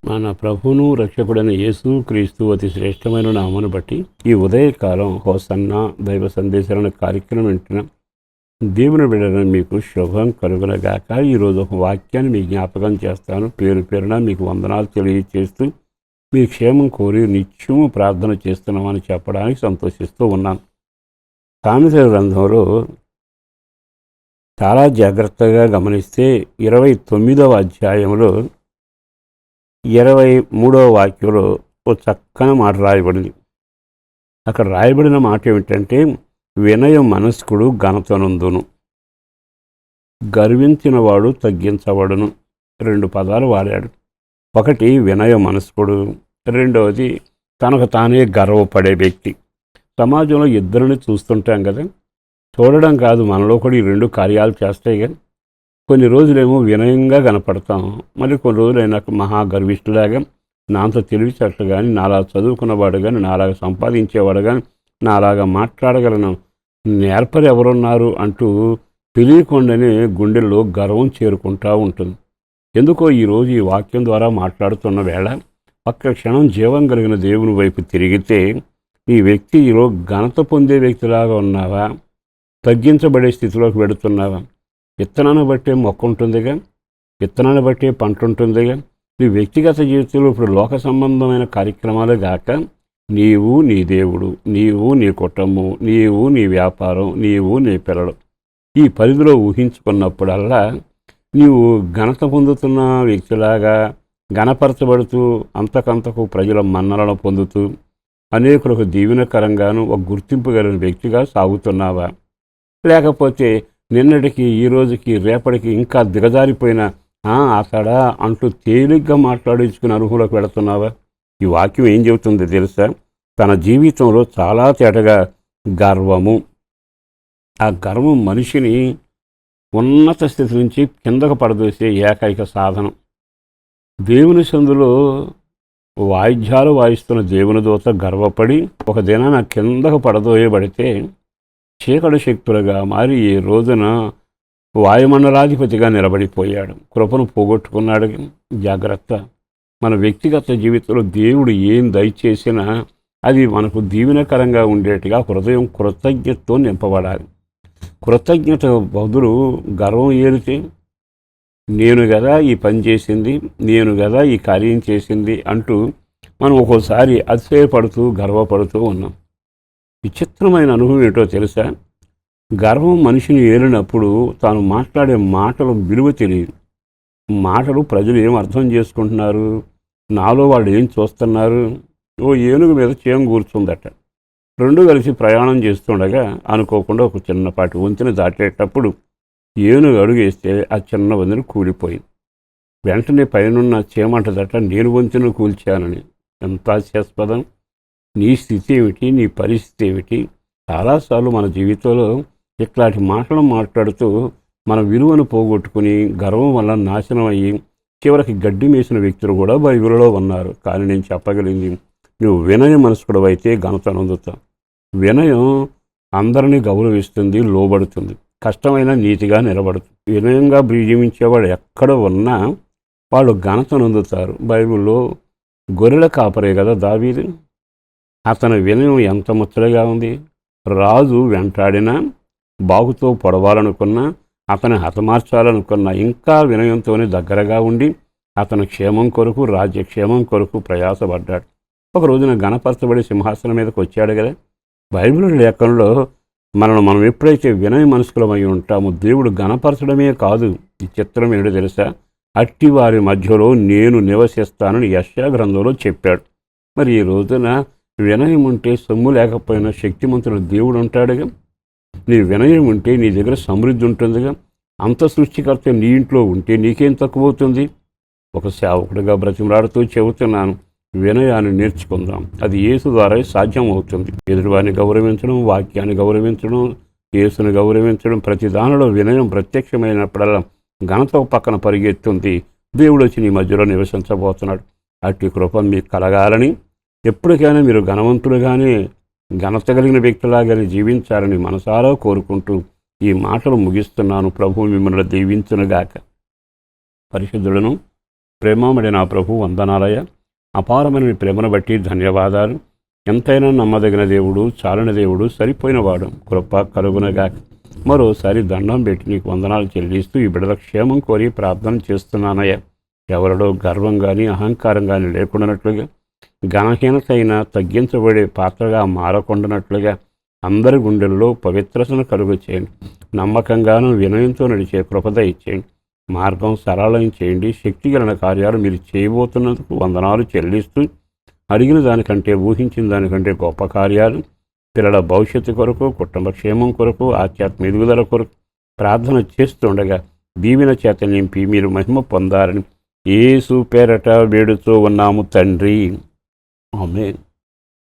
మన ప్రభువును రక్షకుడైన యేసు క్రీస్తు అతి శ్రేష్టమైన నామను బట్టి ఈ ఉదయకాలం హోసన్న దైవ సందేశాలను కార్యక్రమం వింటున్న దేవుని బిడ్డలను మీకు శుభం కలుగునగాక. ఈరోజు ఒక వాక్యాన్ని మీ జ్ఞాపకం చేస్తాను. పేరు పేరున మీకు వందనాలు తెలియజేస్తూ మీ క్షేమం కోరి నిత్యము ప్రార్థన చేస్తున్నామని చెప్పడానికి సంతోషిస్తూ ఉన్నాను. సామెతల గ్రంథంలో చాలా జాగ్రత్తగా గమనిస్తే 29వ అధ్యాయంలో 23వ వాక్యంలో ఓ చక్కని మాట రాయబడింది. అక్కడ రాయబడిన మాట ఏమిటంటే, వినయ మనస్కుడు ఘనతనందును, గర్వించినవాడు తగ్గించబడును. 2 పదాలు వాడాడు. ఒకటి వినయ మనస్కుడు, రెండవది తనకు తానే గర్వపడే వ్యక్తి. సమాజంలో ఇద్దరిని చూస్తుంటాం కదా, చూడడం కాదు, మనలో కూడా ఈ 2 కార్యాలు చేస్తాయి కదా. కొన్ని రోజులేమో వినయంగా కనపడతాం, మళ్ళీ కొన్ని రోజులు అయినాక మహా గర్విష్ఠులాగా, నాంత తెలివితేటలు కానీ, నాలా చదువుకున్నవాడు కానీ, నాలాగా సంపాదించేవాడు కానీ, నాలాగా మాట్లాడగలను నేర్పరు ఎవరున్నారు అంటూ తెలియకుండానే గుండెల్లో గర్వం చేరుకుంటూ ఉంటుంది. ఎందుకో ఈరోజు ఈ వాక్యం ద్వారా మాట్లాడుతున్న వేళ ఒక్క క్షణం జీవం కలిగిన దేవుని వైపు తిరిగితే, ఈ వ్యక్తి ఈరోజు ఘనత పొందే వ్యక్తిలాగా ఉన్నావా, తగ్గించబడే స్థితిలోకి వెడుతున్నావా? విత్తనాన్ని బట్టే మొక్క ఉంటుందిగా, విత్తనాన్ని బట్టే పంట ఉంటుందిగా. నీ వ్యక్తిగత జీవితంలో ఇప్పుడు లోక సంబంధమైన కార్యక్రమాలు గాక, నీవు నీ దేవుడు, నీవు నీ కుటుంబం, నీవు నీ వ్యాపారం, నీవు నీ పిల్లలు, ఈ పరిధిలో ఊహించుకున్నప్పుడల్లా నీవు ఘనత పొందుతున్న వ్యక్తిలాగా ఘనపరచబడుతూ అంతకంతకు ప్రజల మన్నలను పొందుతూ అనేకులకు దీవెనకరంగాను ఒక గుర్తింపు కలిగిన వ్యక్తిగా సాగుతున్నావా? లేకపోతే నిన్నటికి ఈ రోజుకి రేపటికి ఇంకా దిగజారిపోయిన అతడా అంటూ తేలిగ్గా మాట్లాడించుకుని అనుభవంలోకి వెళుతున్నావా? ఈ వాక్యం ఏం చెబుతుంది తెలుసా? తన జీవితంలో చాలా తేటగా గర్వము, ఆ గర్వం మనిషిని ఉన్నత స్థితి నుంచి కిందకు పడదోసే ఏకైక సాధనం. దేవుని సందులో వాయిద్యాలు వాయిస్తున్న దేవుని దూత గర్వపడి ఒక దినాన కిందకు పడదోయబడితే చీకటి శక్తులుగా మారి ఈ రోజున వాయుమండలాధిపతిగా నిలబడిపోయాడు. కృపను పోగొట్టుకున్నాడు. జాగ్రత్త. మన వ్యక్తిగత జీవితంలో దేవుడు ఏం దయచేసినా అది మనకు దీవెనకరంగా ఉండేట్టుగా హృదయం కృతజ్ఞతతో నింపబడాలి. కృతజ్ఞత బదులు గర్వం ఏరితే, నేను కదా ఈ పని చేసింది, నేను కదా ఈ కార్యం చేసింది అంటూ మనం ఒక్కోసారి అతిశయపడుతూ గర్వపడుతూ ఉన్నాం. విచిత్రమైన అనుభవం ఏంటో తెలుసా? గర్వం మనిషిని ఏలినప్పుడు తాను మాట్లాడే మాటలు విలువ తెలియదు. మాటలు ప్రజలు ఏం అర్థం చేసుకుంటున్నారు, నాలో వాళ్ళు ఏం చూస్తున్నారు. ఓ ఏనుగు మీద చేయం కూర్చుందట. 2 కలిసి ప్రయాణం చేస్తుండగా అనుకోకుండా ఒక చిన్నపాటి వంతెన దాటేటప్పుడు ఏనుగు అడుగేస్తే ఆ చిన్న వంతెన కూలిపోయింది. వెంటనే పైనున్న చేమంటదట, నేను వంతెన కూల్చానని. ఎంత హాస్యాస్పదం! నీ స్థితి ఏమిటి, నీ పరిస్థితి ఏమిటి? చాలాసార్లు మన జీవితంలో ఇట్లాంటి మాటలు మాట్లాడుతూ మన విలువను పోగొట్టుకుని గర్వం వల్ల నాశనం అయ్యి చివరికి గడ్డి మేసిన వ్యక్తులు కూడా బైబిల్లో ఉన్నారు. కానీ నేను చెప్పగలిగింది, నువ్వు వినయ మనస్కుడు అయితే ఘనత నొందుతావు. వినయం అందరినీ గౌరవిస్తుంది, లోబడుతుంది, కష్టమైన నీతిగా నిలబడుతుంది. వినయంగా జీవించేవాడు ఎక్కడ ఉన్నా వాళ్ళు ఘనత నొందుతారు. బైబిల్లో గొర్రెల కాపరే కదా దావీదు. అతని వినయం ఎంత ముచ్చటగా ఉంది. రాజు వెంటాడినా, బాగుతో పొడవాలనుకున్నా, అతని హతమార్చాలనుకున్నా ఇంకా వినయంతోనే దగ్గరగా ఉండి అతని క్షేమం కొరకు, రాజ్యక్షేమం కొరకు ప్రయాసపడ్డాడు. ఒక రోజున గణపరచబడి సింహాసనం మీదకి వచ్చాడు కదా. బైబిల్ లేఖనంలో మనం ఎప్పుడైతే వినయ మనస్కులమై ఉంటామో దేవుడు గణపరచడమే కాదు, ఈ చిత్రం ఏంటో తెలుసా? అట్టి వారి మధ్యలో నేను నివసిస్తానని యెషయా గ్రంథంలో చెప్పాడు. మరి ఈ రోజున వినయం ఉంటే సొమ్ము లేకపోయినా శక్తిమంతుడు దేవుడు ఉంటాడుగా. నీ వినయం ఉంటే నీ దగ్గర సమృద్ధి ఉంటుందిగా. అంత సృష్టికర్త నీ ఇంట్లో ఉంటే నీకేం తక్కువ అవుతుంది? ఒక సేవకుడిగా బ్రతిమలాడుతూ చెబుతున్నాను, వినయాన్ని నేర్చుకుందాం. అది యేసు ద్వారా సాధ్యం అవుతుంది. ఎదుటివారిని గౌరవించడం, వాక్యాన్ని గౌరవించడం, యేసుని గౌరవించడం, ప్రతి దానిలో వినయం ప్రత్యక్షమైనప్పుడల్లా ఘనత పక్కన పరిగెత్తుంది. దేవుడు వచ్చి నీ మధ్యలో నివసించబోతున్నాడు. అట్టి కృప మీకు కలగాలని, ఎప్పటికైనా మీరు ఘనవంతులుగానే, ఘనత కలిగిన వ్యక్తులాగానే జీవించాలని మనసారా కోరుకుంటూ ఈ మాటలు ముగిస్తున్నాను. ప్రభువు మిమ్మల్ని దీవించునుగాక. పరిశుద్ధులను ప్రేమమడి నా ప్రభు వందనాలయ. అపారమైన నీ ప్రేమను బట్టి ధన్యవాదాలు. ఎంతైనా నమ్మదగిన దేవుడు, చాలని దేవుడు, సరిపోయినవాడు, కృప కలుగునగా. మరోసారి దండం పెట్టి నీకు వందనాలు చెల్లిస్తూ ఈ బిడ్డల క్షేమం కోరి ప్రార్థన చేస్తున్నానయ్యా. ఎవరిలో గర్వం కానీ అహంకారం కానీ లేకుండానట్లుగా, ఘనహీనత అయినా తగ్గించబడే పాత్రగా మారకుండానట్లుగా అందరి గుండెల్లో పవిత్రతను కలుగు చేయండి. నమ్మకంగాను వినయంతో నడిచే కృపద ఇచ్చేయండి. మార్గం సరళం చేయండి. శక్తిగల కార్యాలు మీరు చేయబోతున్నందుకు వందనాలు చెల్లిస్తూ, అడిగిన దానికంటే ఊహించిన దానికంటే గొప్ప కార్యాలు పిల్లల భవిష్యత్తు కొరకు, కుటుంబ క్షేమం కొరకు, ఆధ్యాత్మిక ఎదుగుదల కొరకు ప్రార్థన చేస్తుండగా దీవెన చేత నింపి మీరు మహిమ పొందారని యేసు పేరట వేడుతూ ఉన్నాము తండ్రి. ఆమేన్.